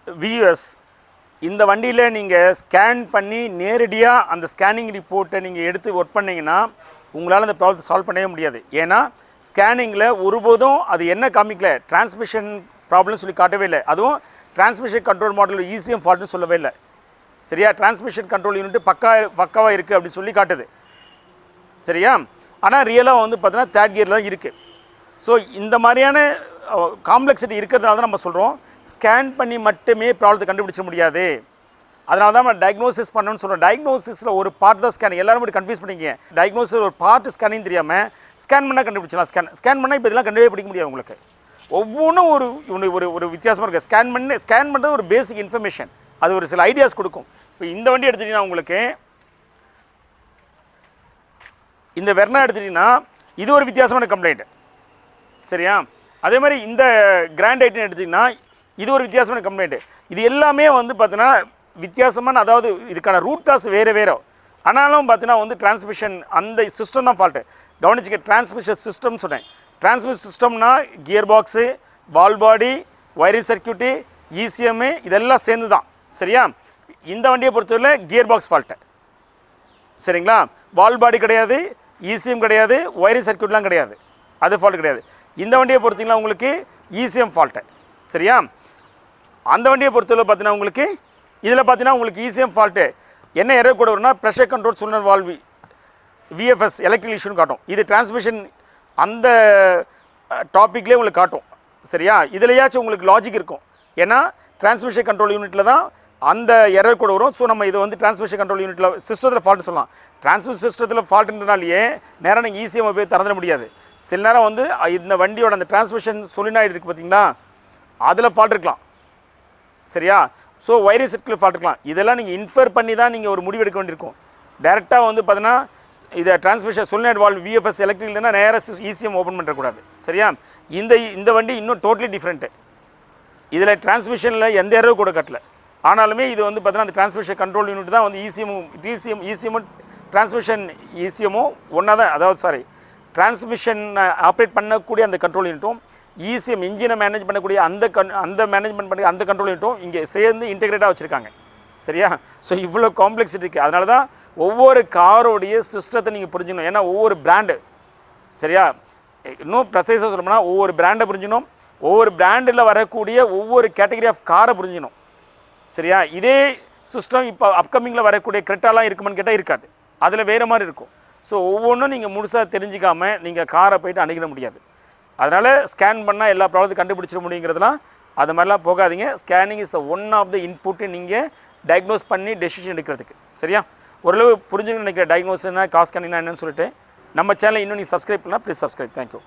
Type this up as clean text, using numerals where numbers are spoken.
வியூஎஸ் இந்த வண்டியில் நீங்கள் ஸ்கேன் பண்ணி நேரடியாக அந்த ஸ்கேனிங் ரிப்போர்ட்டை நீங்கள் எடுத்து ஒர்க் பண்ணிங்கன்னா உங்களால் அந்த ப்ராப்ளத்தை சால்வ் பண்ணவே முடியாது. ஏன்னா ஸ்கேனிங்கில் ஒருபோதும் அது என்ன காமிக்கல, டிரான்ஸ்மிஷன் ப்ராப்ளம் சொல்லி காட்டவே இல்லை. அதுவும் டிரான்ஸ்மிஷன் கண்ட்ரோல் மாடல் ஈஸியம் ஃபால்ட்னு சொல்லவே இல்லை. சரியா, டிரான்ஸ்மிஷன் கண்ட்ரோல் யூனிட் பக்காவாக இருக்குது அப்படின்னு சொல்லி காட்டுது. சரியா, ஆனால் ரியலாக வந்து பார்த்தீங்கன்னா தேர்ட் கியரில் தான் இருக்குது. ஸோ இந்த மாதிரியான காம்ப்ளெக்சிட்டி இருக்கிறதுனால தான் நம்ம சொல்கிறோம் ஸ்கேன் பண்ணி மட்டுமே ப்ராப்ளத்தை கண்டுபிடிச்ச முடியாது. அதனால தான் நம்ம டயக்னோசிஸ் பண்ணணும்னு சொல்கிறோம். டயக்னோசிஸில் ஒரு பார்ட் தான் ஸ்கேன். எல்லாரும் மட்டும் கன்ஃபியூஸ் பண்ணிங்க. டயக்னோசிஸ் ஒரு பார்ட் ஸ்கேனிங் தெரியாமல் ஸ்கேன் பண்ணால் கண்டுபிடிச்சலாம். ஸ்கேன் பண்ணால் இப்போ இதெல்லாம் கண்டுபிடிக்க பிடிக்க முடியாது. உங்களுக்கு ஒவ்வொன்றும் ஒரு வித்தியாசமாக இருக்குது. ஸ்கேன் பண்ணுறது ஒரு பேசிக் இன்ஃபர்மேஷன், அது ஒரு சில ஐடியாஸ் கொடுக்கும். இப்போ இந்த வண்டி எடுத்துட்டிங்கன்னா உங்களுக்கு இந்த வெர்னா எடுத்துட்டிங்கன்னா இது ஒரு வித்தியாசமான கம்ப்ளைண்ட். சரியா, அதே மாதிரி இந்த கிராண்ட் ஐட்டன் எடுத்திங்கன்னா இது ஒரு வித்தியாசமான கம்ப்ளைண்ட்டு. இது எல்லாமே வந்து பார்த்தீங்கன்னா வித்தியாசமான, அதாவது இதுக்கான ரூட் காஸ் வேறு. ஆனாலும் பார்த்தீங்கன்னா வந்து டிரான்ஸ்மிஷன் அந்த சிஸ்டம் தான் ஃபால்ட்டு. கவனிச்சுக்க, டிரான்ஸ்மிஷன் சிஸ்டம் சொன்னேன். டிரான்ஸ்மிஷன் சிஸ்டம்னா கியர் பாக்ஸு, வால் பாடி, வயரிங் சர்க்யூட்டு, இசிஎம்மு இதெல்லாம் சேர்ந்து தான். சரியா, இந்த வண்டியை பொறுத்தவரை கியர் பாக்ஸ் ஃபால்ட்டு. சரிங்களா, வால் பாடி கிடையாது, இசிஎம் கிடையாது, வயரிங் சர்க்யூட்லாம் கிடையாது, அது ஃபால்ட் கிடையாது. இந்த வண்டியை பொறுத்திங்கன்னா உங்களுக்கு இசிஎம் ஃபால்ட்டு. சரியா, அந்த வண்டியை பொறுத்தவரை பார்த்தீங்கன்னா உங்களுக்கு இதில் பார்த்தீங்கன்னா உங்களுக்கு இசிஎம் ஃபால்ட்டு என்ன எரர் கூட வரும்னா pressure control solenoid valve VFS electrical இஷ்யூன்னு காட்டும். இது டிரான்ஸ்மிஷன் அந்த டாப்பிக்லேயே உங்களுக்கு காட்டும். சரியா, இதுலையாச்சும் உங்களுக்கு லாஜிக் இருக்கும். ஏன்னா டிரான்ஸ்மிஷன் கண்ட்ரோல் யூனிட்டில் தான் அந்த எரர் கூட வரும். ஸோ நம்ம இது வந்து டிரான்ஸ்மிஷன் கண்ட்ரோல் யூனிட்டில் சிஸ்டத்தில் ஃபால்ட்டு சொல்லலாம். டிரான்ஸ்மிஷன் சிஸ்டத்தில் ஃபால்ட்டுன்றனாலேயே நேராக நீங்கள் ஈஸியாக போய் திறந்துட முடியாது. சில நேரம் வந்து இந்த வண்டியோட அந்த டிரான்ஸ்மிஷன் சோலினாய்டு இருக்குது பார்த்தீங்களா, அதில் ஃபால்ட் இருக்கலாம். சரியா, ஸோ வயரிங் சர்க்யூட்டில் ஃபால்ட் இருக்கலாம். இதெல்லாம் நீங்கள் இன்ஃபர் பண்ணி தான் நீங்கள் ஒரு முடிவு எடுக்க வேண்டியிருக்கும். டேரெக்டாக வந்து பார்த்தீங்கன்னா இதை டிரான்ஸ்மிஷன் சோலினாய்டு வால்வு விஎஃப்எஸ் எலக்ட்ரிக்கல்னா நேராக இசிஎம் ஓப்பன் பண்ணக்கூடாது. சரியா, இந்த வண்டி இன்னும் டோட்டலி டிஃப்ரெண்ட்டு. இதில் டிரான்ஸ்மிஷனில் எந்த எரரும் கூட கட்டல. ஆனாலுமே இது வந்து பார்த்தீங்கன்னா அந்த டிரான்ஸ்மிஷன் கண்ட்ரோல் யூனிட் தான் வந்து இசிஎம்மும் டிரான்ஸ்மிஷன் இசிஎம்மும் ஒன்றா தான். அதாவது டிரான்ஸ்மிஷன் ஆப்ரேட் பண்ணக்கூடிய அந்த கண்ட்ரோல் யூனிட்டும் இசிஎம் இன்ஜினை மேனேஜ் பண்ணக்கூடிய அந்த மேனேஜ்மெண்ட் பண்ணி அந்த கண்ட்ரோல் யூனிட்டும் இங்கே சேர்ந்து இன்டெகிரேட்டாக வச்சுருக்காங்க. சரியா, ஸோ இவ்வளோ காம்ப்ளெக்ஸிட்டி இருக்குது. அதனால தான் ஒவ்வொரு காரோடைய சிஸ்டத்தை நீங்கள் புரிஞ்சுக்கணும். ஏன்னா ஒவ்வொரு பிராண்டு, சரியா, இன்னும் ப்ரெசைஸாக சொல்லணும்னா ஒவ்வொரு பிராண்டை புரிஞ்சுக்கணும். ஒவ்வொரு பிராண்டில் வரக்கூடிய ஒவ்வொரு கேட்டகரி ஆஃப் காரை புரிஞ்சுக்கணும். சரியா, இதே சிஸ்டம் இப்போ அப்கமிங்கில் வரக்கூடிய கிரெட்டாலாம் இருக்குமான்னு கேட்டால் இருக்காது, அதில் வேறு மாதிரி இருக்கும். ஸோ ஒவ்வொன்றும் நீங்கள் முழுசாக தெரிஞ்சிக்காமல் நீங்கள் காரை போய்ட்டு அணுகிட முடியாது. அதனால் ஸ்கேன் பண்ணால் எல்லா ப்ராப்ளத்தையும் கண்டுபிடிச்சிட முடியுங்கிறதுலாம் அது மாதிரிலாம் போகாதீங்க. Scanning is one of the input நீங்கள் டயக்னோஸ் பண்ணி டெசிஷன் எடுக்கிறதுக்கு. சரியா, ஓரளவு புரிஞ்சுன்னு நினைக்கிற டயக்னோஸ்னா காஸ் ஸ்கேனிங்னா என்னன்னு சொல்லிட்டு நம்ம சேனலை இன்னும் நீங்கள் சப்ஸ்கிரைப் பண்ணால் ப்ளீஸ் சப்ஸ்கிரைப். தேங்க்யூ.